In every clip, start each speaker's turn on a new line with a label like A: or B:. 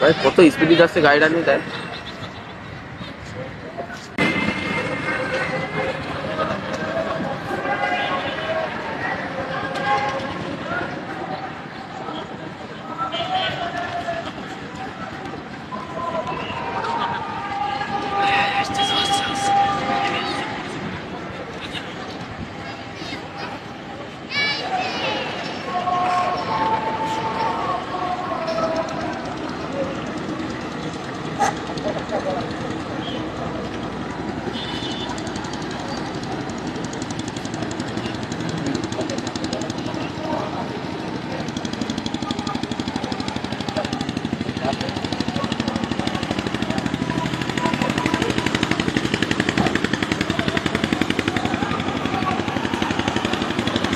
A: ভাই কত স্পিডে যাচ্ছে গাড়িটা নিয়ে দেয়।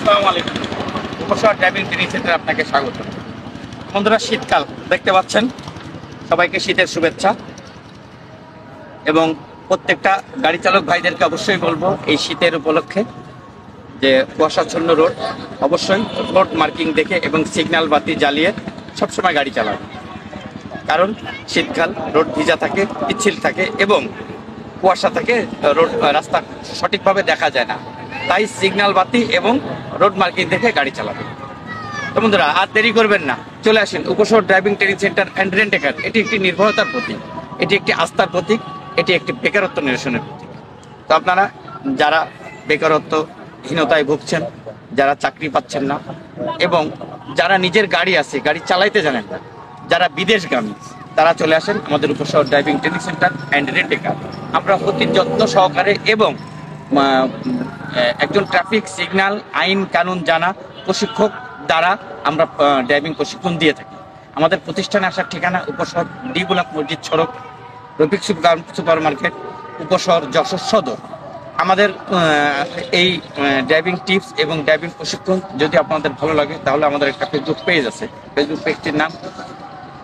B: আসসালামু আলাইকুম, উপশহর ড্রাইভিং ট্রেনিং সেন্টারে আপনাকে স্বাগত। বন্ধুরা, শীতকাল দেখতে পাচ্ছেন, সবাইকে শীতের শুভেচ্ছা। এবং প্রত্যেকটা গাড়ি চালক ভাইদেরকে অবশ্যই বলবো এই শীতের উপলক্ষে যে কুয়াশাচ্ছন্ন রোড, অবশ্যই রোড মার্কিং দেখে এবং সিগন্যাল বাতি জ্বালিয়ে সবসময় গাড়ি চালাবে। কারণ শীতকাল, রোড ভিজা থাকে, পিচ্ছিল থাকে এবং কুয়াশা থাকে, রোড রাস্তা সঠিকভাবে দেখা যায় না। তাই সিগন্যাল বাতি এবং রোড মার্কিং দেখে গাড়ি চালাবে। তো বন্ধুরা, আর দেরি করবেন না, চলে আসেন Upashahar driving training centre and rent a car. এটি একটি নির্ভরতার প্রতীক, এটি একটি আস্থার প্রতীক, এটি একটি বেকারত্ব নিরসনের প্রতীক। তো আপনারা যারা বেকারত্বহীনতায় ভুগছেন, যারা চাকরি পাচ্ছেন না এবং যারা নিজের গাড়ি আছে, গাড়ি চালাইতে জানেন না, যারা বিদেশগামী, তারা চলে আসেন আমাদের Upashahar driving training centre and rent a car. আমরা অতি যত্ন সহকারে এবং একজন ট্রাফিক সিগন্যাল আইন কানুন জানা প্রশিক্ষক দ্বারা আমরা ড্রাইভিং প্রশিক্ষণ দিয়ে থাকি। আমাদের প্রতিষ্ঠানে আসার ঠিকানা উপশহর ডি ব্লক মসজিদ সড়ক, রফিক সুপার মার্কেট, উপশহর যশোর সদর। আমাদের এই ড্রাইভিং টিপস এবং ড্রাইভিং প্রশিক্ষণ যদি আপনাদের ভালো লাগে তাহলে আমাদের একটা ফেসবুক পেজ আছে। ফেসবুক পেজটির নাম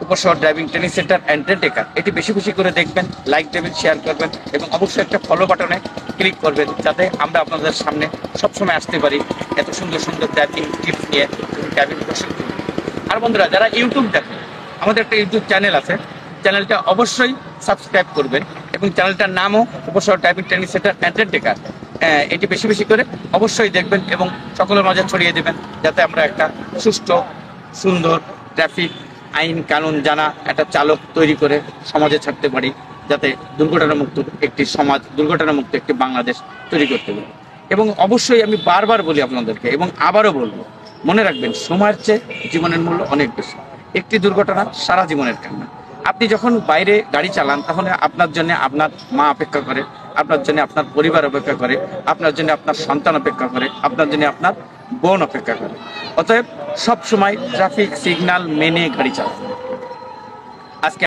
B: Upashahar driving training centre and rent a car. এটি বেশি বেশি করে দেখবেন, লাইক দেবেন, শেয়ার করবেন এবং অবশ্যই একটা ফলো বাটনে ক্লিক করবেন, যাতে আমরা আপনাদের সামনে সবসময় আসতে পারি এত সুন্দর সুন্দর ড্রাইভিং টিপস নিয়ে, ড্রাইভিং প্রশিক্ষণ। আর বন্ধুরা, যারা ইউটিউব দেখেন, আমাদের একটা ইউটিউব চ্যানেল আছে, চ্যানেলটা অবশ্যই সাবস্ক্রাইব করবেন এবং চ্যানেলটার নামও Upashahar driving training centre and rent a car. এটি বেশি বেশি করে অবশ্যই দেখবেন এবং সকলের মাঝে ছড়িয়ে দেবেন, যাতে আমরা একটা সুষ্ঠু, সুন্দর ট্রাফিক আইন কানুন জানা একটা চালক তৈরি করে সমাজে ছাড়তে পারি, যাতে দুর্ঘটনামুক্ত একটি সমাজ, দুর্ঘটনামুক্ত একটি বাংলাদেশ তৈরি করতে পারি। এবং অবশ্যই আমি বারবার বলি আপনাদেরকে এবং আবারও বলবো, মনে রাখবেন, সময়ের চেয়ে জীবনের মূল্য অনেক বেশি। একটি দুর্ঘটনা সারা জীবনের কান্না। আপনি যখন বাইরে গাড়ি চালান, তখন আপনার জন্য আপনার মা অপেক্ষা করে, আপনার জন্য আপনার পরিবার অপেক্ষা করে, আপনার জন্য আপনার সন্তান অপেক্ষা করে, আপনার জন্য আপনার বোন অপেক্ষা করে। অতএব সব সময় ট্রাফিক সিগন্যাল মেনে গাড়ি চালান। আজকে